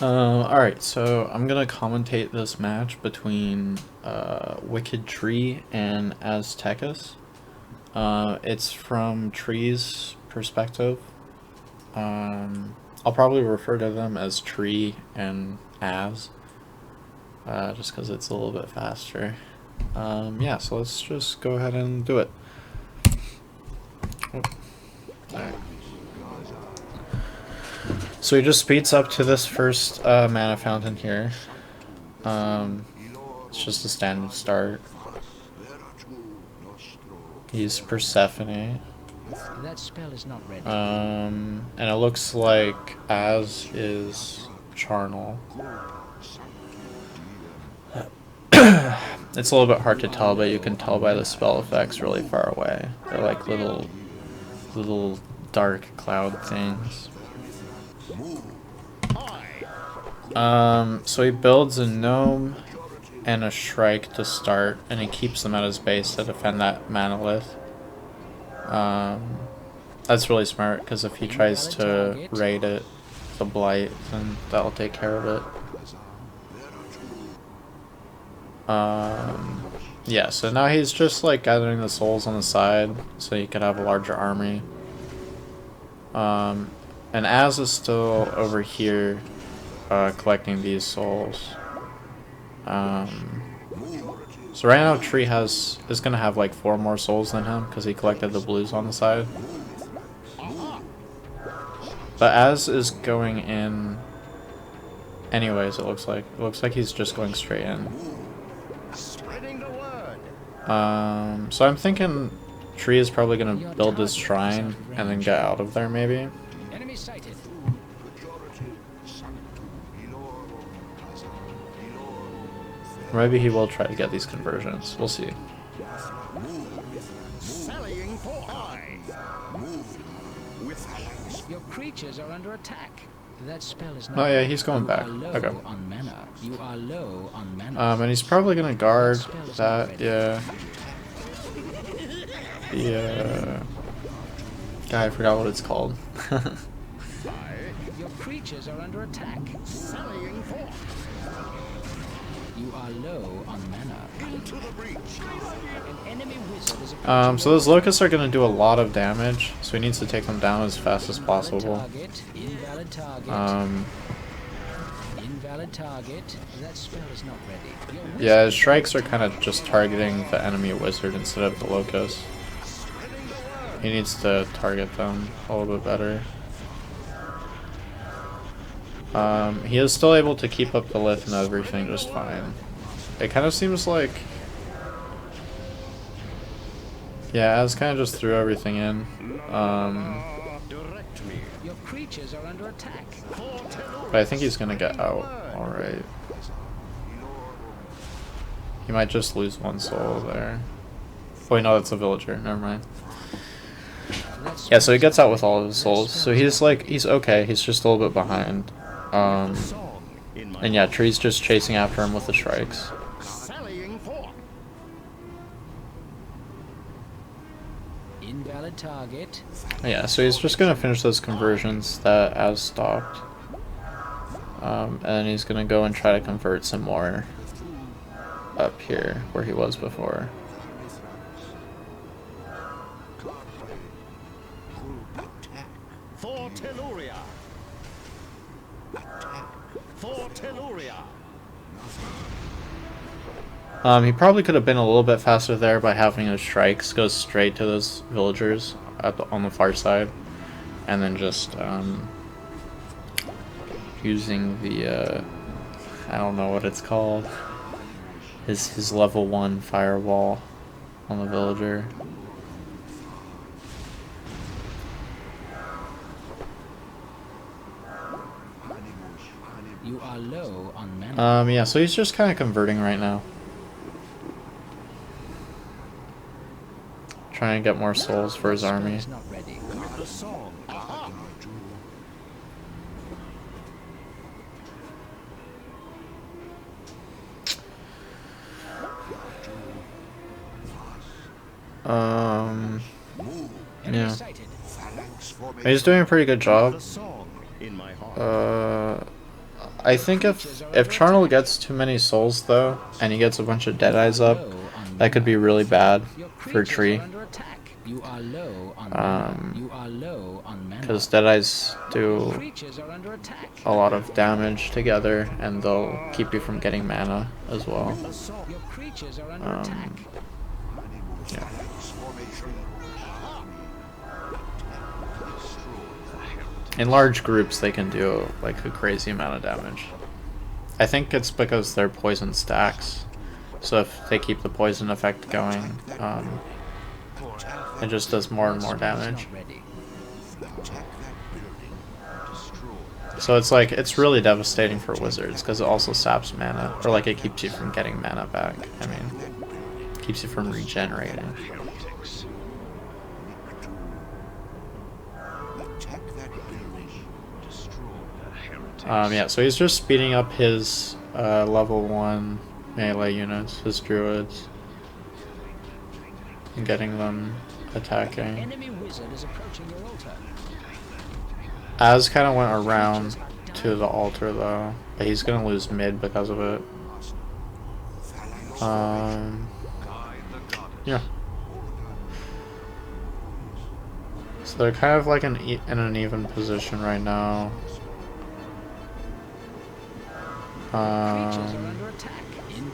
Alright, so I'm gonna commentate this match between Wicked Tree and Aztecas. It's from Tree's perspective. I'll probably refer to them as Tree and Az, just because it's a little bit faster. Yeah, so let's just go ahead and do it. Alright. So he just speeds up to this first mana fountain here. It's just a standard start. He's Persephone. That spell is not ready. And it looks like Az is Charnel. It's a little bit hard to tell, but you can tell by the spell effects really far away. They're like little dark cloud things. So he builds a gnome and a shrike to start, and he keeps them at his base to defend that monolith. That's really smart, because if he tries to raid it, the blight, then that'll take care of it. Yeah, so now he's just like gathering the souls on the side, so he could have a larger army. And Az is still over here, collecting these souls. So right now Tree is gonna have like 4 more souls than him because he collected the blues on the side. But Az is going in anyways, it looks like. It looks like he's just going straight in. So I'm thinking Tree is probably gonna build this shrine and then get out of there maybe. Enemy sighted. Maybe he will try to get these conversions. We'll see. Your creatures are under attack. That spell is not. Oh yeah, he's going back. Okay. On mana. You are low on mana. And he's probably gonna guard that. Yeah. Yeah. God, I forgot what it's called. Your creatures are under attack. You are low on mana. Into the breach. An enemy wizard is so those locusts are gonna do a lot of damage, so he needs to take them down as fast as possible. Invalid target. Invalid target. That spell is not ready. Yeah, his strikes are kind of just targeting the enemy wizard instead of the locust. He needs to target them a little bit better. He is still able to keep up the lith and everything just fine. It kind of seems like... Yeah, Az kind of just threw everything in. Your creatures are under attack. But I think he's gonna get out. Alright. He might just lose 1 soul there. Oh wait, no, that's a villager. Never mind. Yeah, so he gets out with all of his souls. So he's like, he's okay. He's just a little bit behind. And yeah, Tree's just chasing after him with the strikes. Invalid target. Yeah, so he's just gonna finish those conversions that Az stopped. And then he's gonna go and try to convert some more up here where he was before. For Telluria. For Telluria. He probably could have been a little bit faster there by having his strikes go straight to those villagers on the far side, and then just using the I don't know what it's called, his level 1 firewall on the villager. You are low on mana. Yeah, so he's just kind of converting right now. Trying to get more souls for his army. Not ready. Yeah. He's doing a pretty good job. I think if Charnel gets too many souls though, and he gets a bunch of Deadeyes up, that could be really bad for Tree. You are low on mana. You are low on mana. Because Deadeyes do Creatures are under attack. a lot of damage together, and they'll keep you from getting mana as well. Your creatures are under attack. Yeah. In large groups, they can do like a crazy amount of damage. I think it's because they're poison stacks. So if they keep the poison effect going, it just does more and more damage. So it's like, it's really devastating for wizards because it also saps mana, or like it keeps you from getting mana back. I mean, keeps you from regenerating. Yeah, so he's just speeding up his level 1 melee units, his druids, and getting them attacking. Enemy wizard is approaching your altar. Az kind of went around to the altar though, but he's gonna lose mid because of it. Yeah. So they're kind of like in an even position right now.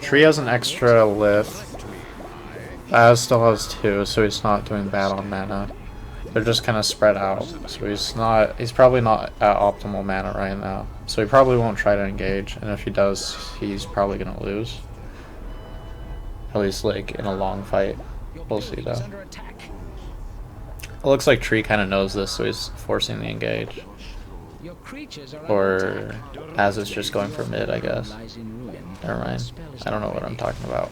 Tree has an extra lith. Az still has 2, so he's not doing bad on mana. They're just kind of spread out, so he's probably not at optimal mana right now. So he probably won't try to engage, and if he does, he's probably gonna lose. At least like in a long fight. We'll see though. It looks like Tree kind of knows this, so he's forcing the engage. Or Az is just going for mid, I guess. Never mind. I don't know what I'm talking about.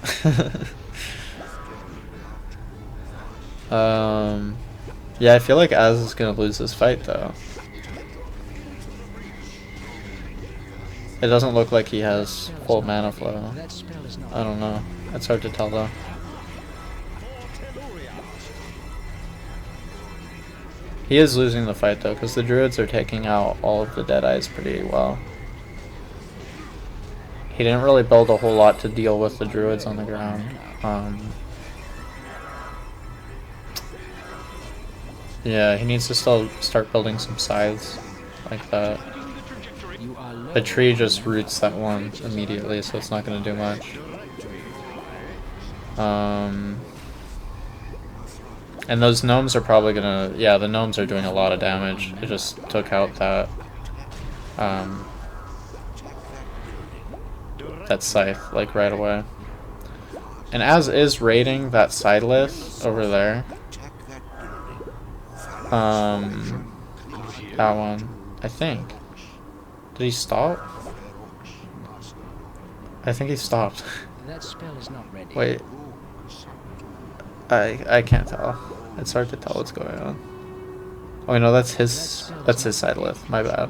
Yeah, I feel like Az is gonna lose this fight though. It doesn't look like he has full mana flow. I don't know. It's hard to tell though. He is losing the fight though, because the druids are taking out all of the Deadeyes pretty well. He didn't really build a whole lot to deal with the druids on the ground. Yeah, he needs to still start building some scythes like that. The Tree just roots that one immediately, so it's not going to do much. And those gnomes are probably gonna, yeah, the gnomes are doing a lot of damage. It just took out that, that scythe, like, right away. And Az is raiding that side list over there. That one, I think. Did he stop? I think he stopped. That spell is not ready. Wait. I can't tell. It's hard to tell what's going on. Oh no, that's his side lift. My bad.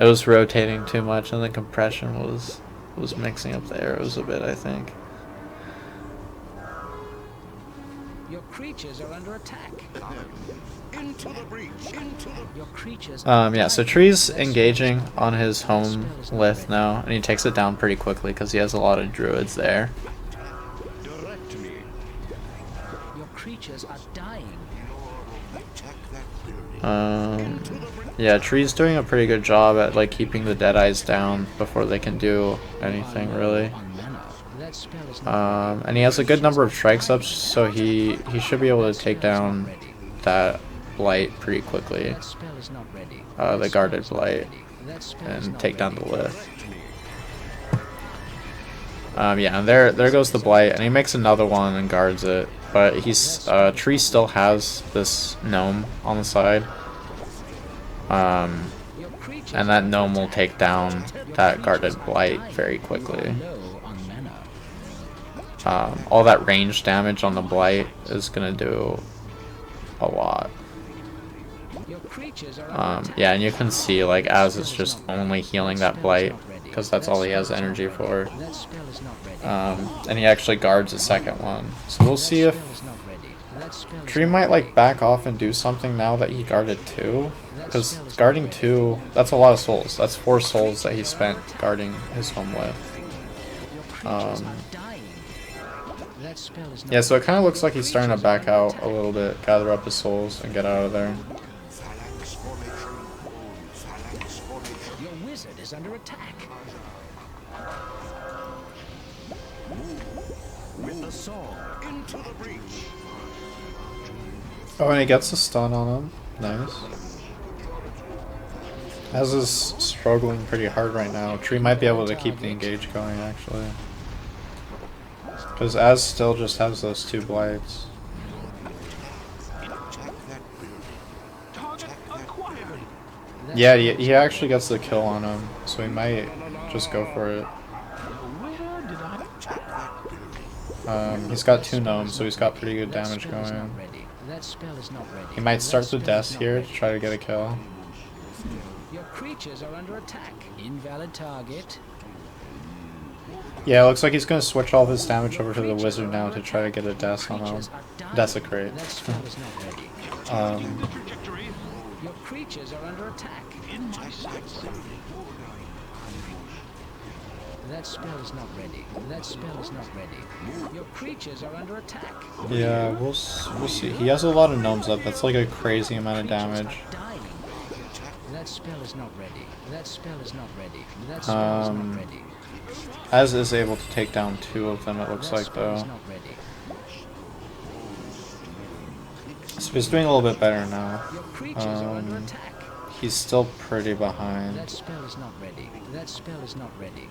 It was rotating too much, and the compression was mixing up the arrows a bit, I think. Your creatures are under attack. Into the breach. Into the Your creatures Yeah, so Tree's engaging on his home lith now, and he takes it down pretty quickly because he has a lot of druids there. direct me. Your creatures are dying. Yeah, Tree's doing a pretty good job at like keeping the Deadeyes down before they can do anything really. That spell is not And he has a good number of strikes up, so he should be able to take down that blight pretty quickly. That spell is not ready. The guarded blight, That spell is and not take down ready. the lith. Yeah, and there goes the blight, and he makes another one and guards it. But he's Tree still has this gnome on the side, Your creatures and that gnome will take down that guarded blight very quickly. low on mana. All that range damage on the blight is gonna do a lot. Your creatures are under attack. Yeah, and you can see like Az is just only healing that blight because that's all he has energy for. That spell is not ready. And he actually guards the second one. So we'll see if Spell is not ready. That spell is Tree not might ready. like back off and do something now that he guarded 2. Because guarding 2, that's a lot of souls. That's 4 souls that he spent guarding his home with. Your creatures Um, are dying. That spell is not Yeah, so it ready. kind of looks Your like he's starting to creatures are back under out attack. a little bit, gather up his souls, and get out of there. Phalanx formation. Phalanx formation. Your wizard is under attack. With the song. Into the breach. Oh, and he gets a stun on him. Nice. Az is struggling pretty hard right now. Tree might be able to keep the engage going, actually. Because Az still just has those 2 blights. Yeah, he actually gets the kill on him, so he might just go for it. He's got 2 gnomes, so he's got pretty good That damage spell is not going. ready. That spell is not ready. He might That start the spell is death not here to ready. try to get a kill. Your creatures are under attack. Invalid target. Yeah, it looks like he's going to switch all of his damage over to the wizard now to try to get a death on him. Creatures are dying. Desecrate. That spell is not ready. Your creatures are under attack. That spell is not ready. That spell is not ready. Your creatures are under attack. Yeah, we'll see. He has a lot of gnomes up. That's like a crazy amount of Creatures damage. are dying. That spell is not ready. That spell is not ready. That spell is not ready. Az is able to take down 2 of them, it looks That like, spell is though. not ready. So he's doing a little bit better now. Your creatures are under attack. He's still pretty behind. That spell is not ready. That spell is not ready.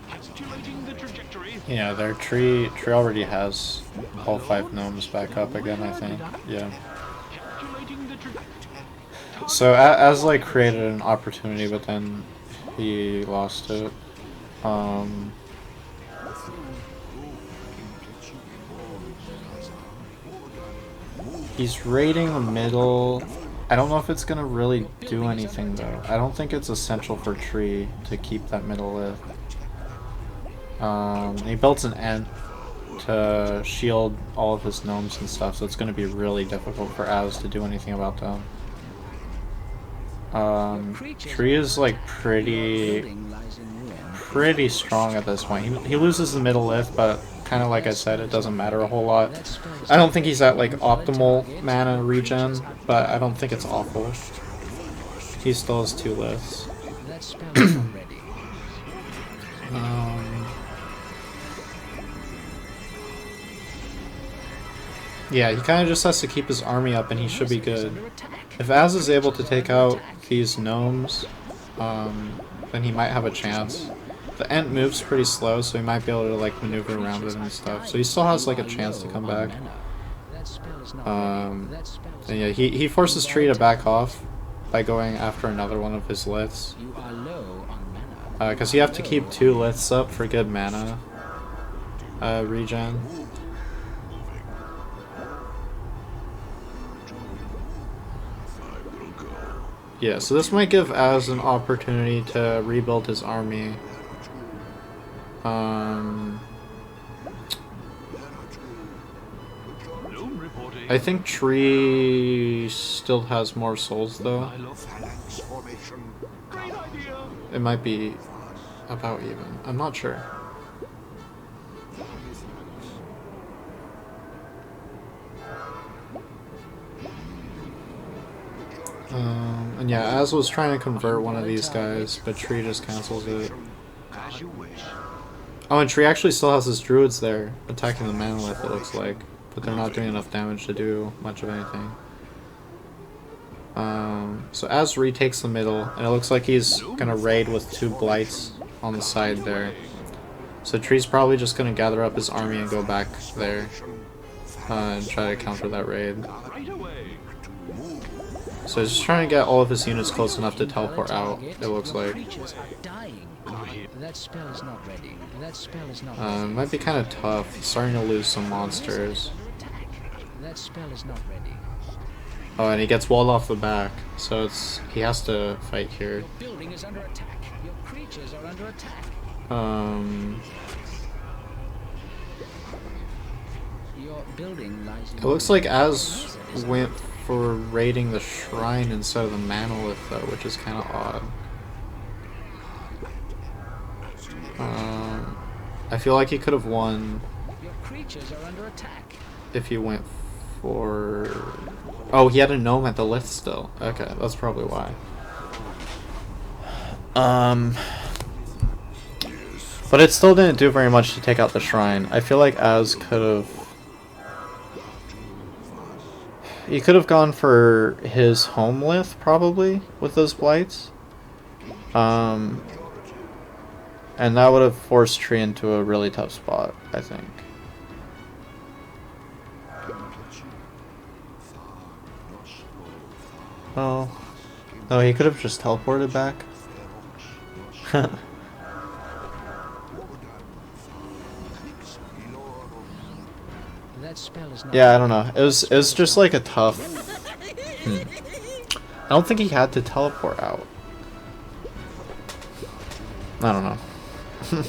Yeah, their tree already has all 5 gnomes back up again, I think. Yeah. So Az like created an opportunity, but then he lost it. He's raiding the middle. I don't know if it's gonna really do anything though. I don't think it's essential for Tree to keep that middle lift. He built an Ent to shield all of his gnomes and stuff, so it's gonna be really difficult for Az to do anything about them. Tree is like pretty strong at this point. He loses the middle lift, but kind of like I said, it doesn't matter a whole lot. I don't think he's at like optimal mana regen, but I don't think it's awful. He still has 2 lifts. That spell is not ready. Yeah, he kind of just has to keep his army up and he should be good. Under attack. If Az is able to take out these gnomes, then he might have a chance. The Ent moves pretty slow, so he might be able to like maneuver around it and stuff. So he still has like a chance to come back. That spell is not ready. That spell is And yeah, he forces Tree to back off by going after another one of his liths. You are low on mana. Because you have to keep 2 liths up for good mana regen. Yeah, so this might give Az an opportunity to rebuild his army. I think Tree still has more souls though. Phalanx formation. It might be about even. I'm not sure. And yeah, Az was trying to convert one of these guys, but Tree just cancels it. As you wish. Oh, and Tree actually still has his druids there, attacking the manolith, it looks like. But they're not doing enough damage to do much of anything. So Az retakes the middle, and it looks like he's gonna raid with 2 blights on the side there. So Tree's probably just gonna gather up his army and go back there and try to counter that raid. So he's just trying to get all of his units close enough to teleport out, it looks like. Creatures are dying. That spell is not ready. That spell is not It ready. might be kind of tough. He's starting to lose some monsters. Attack. That spell is not ready. Oh, and he gets walled off the back, so he has to fight here. Your building is under attack. Your creatures are under attack. Your building lies in It looks like Az went for raiding the shrine instead of the monolith, though, which is kind of odd. I feel like he could have won Your creatures are under attack. if he went for... Oh, he had a gnome at the lift still. Okay, that's probably why. But it still didn't do very much to take out the shrine. I feel like Az could have... He could have gone for his home lith, probably, with those blights. And that would have forced Tree into a really tough spot, I think. Oh. No, he could have just teleported back. That spell is not Yeah, I don't know. It was just like a tough... I don't think he had to teleport out. I don't know. That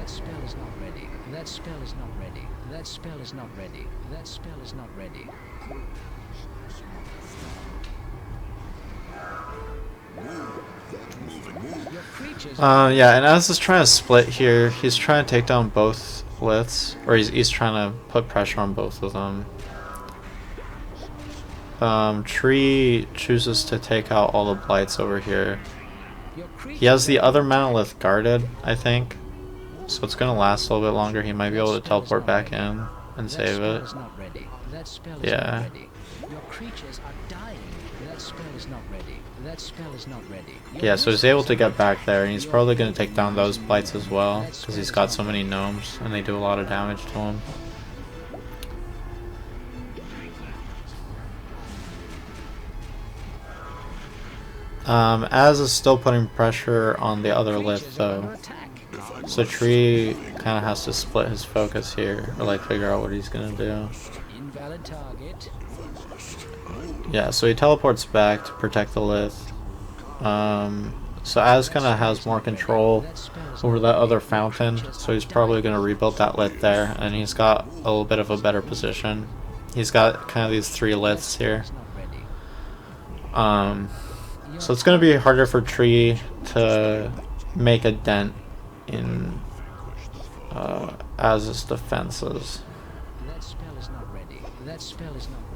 spell is not ready. That spell is not ready. That spell is not ready. That spell is not ready. Your creatures Yeah, and Az is trying to split here. He's trying to take down both liths, or he's trying to put pressure on both of them. Tree chooses to take out all the blights over here. He has the other monolith guarded, I think, so it's gonna last a little bit longer. He might be able to teleport back in and save it. Yeah. Your creatures are dying. That spell is not ready. That spell is not ready. Yeah, so he's able to get back there, and he's probably going to take down those blights as well, because he's got so many gnomes, and they do a lot of damage to him. Az is still putting pressure on the other lith, though. So Tree kind of has to split his focus here, or like figure out what he's going to do. Invalid target. Yeah, so he teleports back to protect the lith. So Az kind of has more control over that other fountain, so he's probably going to rebuild that lith there, and he's got a little bit of a better position. He's got kind of these three liths here. So it's going to be harder for Tree to make a dent in Az's defenses. That spell is not ready. That spell is not ready.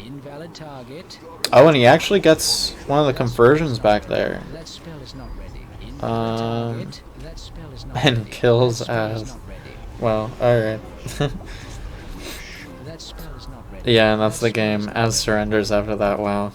Invalid target. Oh, and he actually gets one of the conversions back there. That spell is not ready. Invalid target. That spell is not And ready. kills That spell is Az. not ready. Well, alright. That spell is not ready. Yeah, and that's the game. Az surrenders after that, wow.